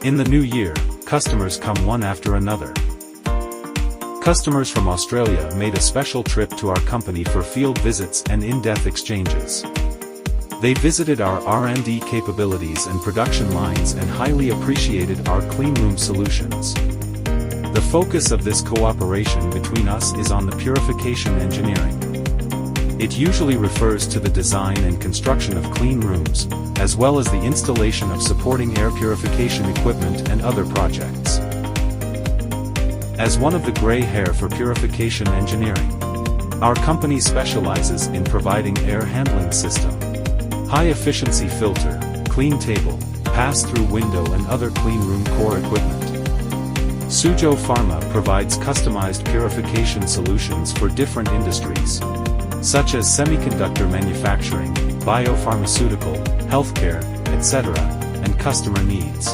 In the new year, customers come one after another. Customers from Australia made a special trip to our company for field visits and in-depth exchanges. They visited our R&D capabilities and production lines and highly appreciated our cleanroom solutions. The focus of this cooperation between us is on the purification engineering. It usually refers to the design and construction of clean rooms, as well as the installation of supporting air purification equipment and other projects. As one of the gray hair for purification engineering, our company specializes in providing air handling system, high-efficiency filter, clean table, pass-through window and other cleanroom core equipment. Suzhou Pharma provides customized purification solutions for different industries, such as semiconductor manufacturing, biopharmaceutical, healthcare, etc., and customer needs.